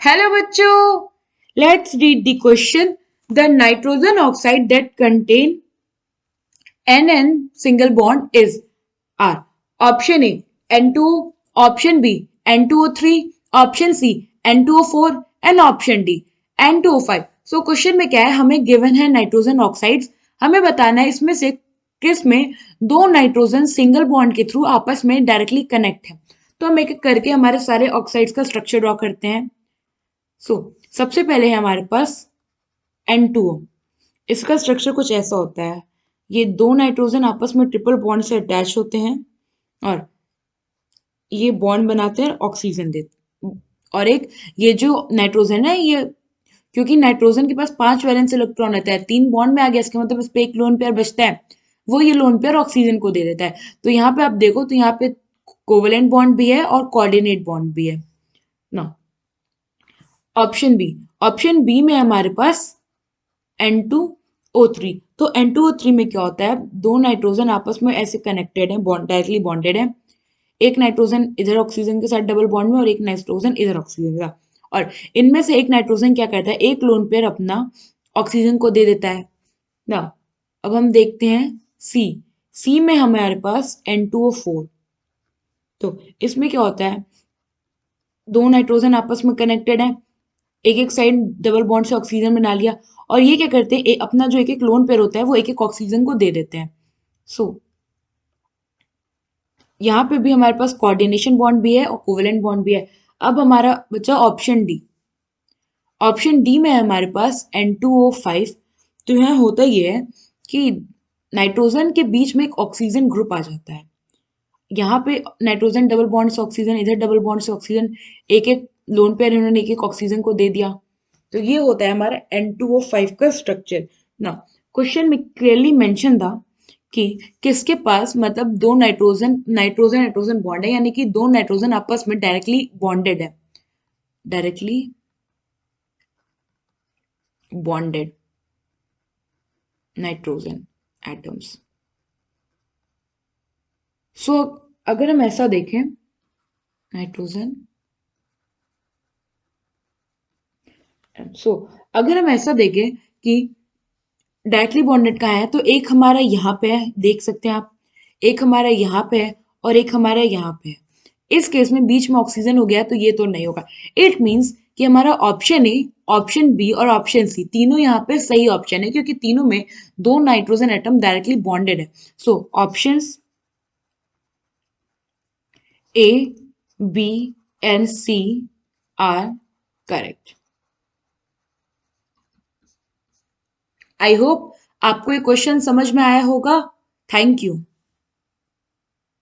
Hello बच्चों, let's read the question. The nitrogen oxide that contain NN single bond is R. Option A N2O, option B N2O3, option C N2O4 and option D N2O5. So question में क्या है, हमें given है nitrogen oxides, हमें बताना है इसमें से किस में दो नाइट्रोजन सिंगल बॉन्ड के थ्रू आपस में डायरेक्टली कनेक्ट है। तो हम एक एक करके हमारे सारे ऑक्साइड्स का स्ट्रक्चर ड्रॉ करते हैं। सबसे पहले है हमारे पास N2O। इसका स्ट्रक्चर कुछ ऐसा होता है, ये दो नाइट्रोजन आपस में ट्रिपल बॉन्ड से अटैच होते हैं और ये बॉन्ड बनाते हैं, ऑक्सीजन देते। और एक ये जो नाइट्रोजन है, ये क्योंकि नाइट्रोजन के पास 5 वैलेंस इलेक्ट्रॉन रहता है, 3 बॉन्ड में आ गया, इसका मतलब इस पे एक लोन पेयर बचता है, वो ये लोन पेयर ऑक्सीजन को दे देता है। तो यहाँ पे आप देखो तो यहाँ पे कोवेलेंट बॉन्ड भी है और कोऑर्डिनेट बॉन्ड भी है ना। ऑप्शन बी में हमारे पास N2O3। तो N2O3 में क्या होता है, दो नाइट्रोजन आपस में ऐसे कनेक्टेड है, डायरेक्टली बॉन्डेड है। एक नाइट्रोजन इधर ऑक्सीजन के साथ डबल बॉन्ड में और एक नाइट्रोजन इधर ऑक्सीजन के साथ, और इनमें से एक नाइट्रोजन क्या करता है, एक लोन पेयर अपना ऑक्सीजन को दे देता है ना। अब हम देखते हैं सी में हमारे पास N2O4। तो इसमें क्या होता है, दो नाइट्रोजन आपस में कनेक्टेड है, एक एक साइड डबल बॉन्ड से ऑक्सीजन बना लिया, और ये क्या करते हैं, अपना जो एक एक लोन पेयर होता है वो एक एक ऑक्सीजन को दे देते हैं। यहाँ पे भी हमारे पास कोऑर्डिनेशन बॉन्ड भी है और कोवेलेंट बॉन्ड भी है। अब हमारा बचा ऑप्शन डी। ऑप्शन डी में है हमारे पास N2O5। तो यहाँ होता ये है कि नाइट्रोजन के बीच में एक ऑक्सीजन ग्रुप आ जाता है। यहाँ पे नाइट्रोजन डबल बॉन्ड से ऑक्सीजन, इधर डबल बॉन्ड से ऑक्सीजन, एक एक लोन पेयर इन्होंने एक एक ऑक्सीजन को दे दिया। तो ये होता है हमारा N2O5 का स्ट्रक्चर ना। क्वेश्चन में क्लियरली मेंशन था कि किसके पास मतलब दो नाइट्रोजन नाइट्रोजन नाइट्रोजन बॉन्ड है, यानी कि दो नाइट्रोजन आपस में डायरेक्टली बॉन्डेड है, डायरेक्टली बॉन्डेड नाइट्रोजन एटम्स। अगर हम ऐसा देखें, नाइट्रोजन अगर हम ऐसा देखें कि डायरेक्टली बॉन्डेड कहाँ है, तो एक हमारा यहाँ पे है, देख सकते हैं आप, एक हमारा यहाँ पे है और एक हमारा यहाँ पे है। इस केस में बीच में ऑक्सीजन हो गया तो ये तो नहीं होगा। इट मीन्स कि हमारा ऑप्शन ए, ऑप्शन बी और ऑप्शन सी तीनों यहाँ पे सही ऑप्शन है, क्योंकि तीनों में दो नाइट्रोजन एटम डायरेक्टली बॉन्डेड है। Options A, B and C are correct. I hope आपको ये क्वेश्चन समझ में आया होगा। Thank you.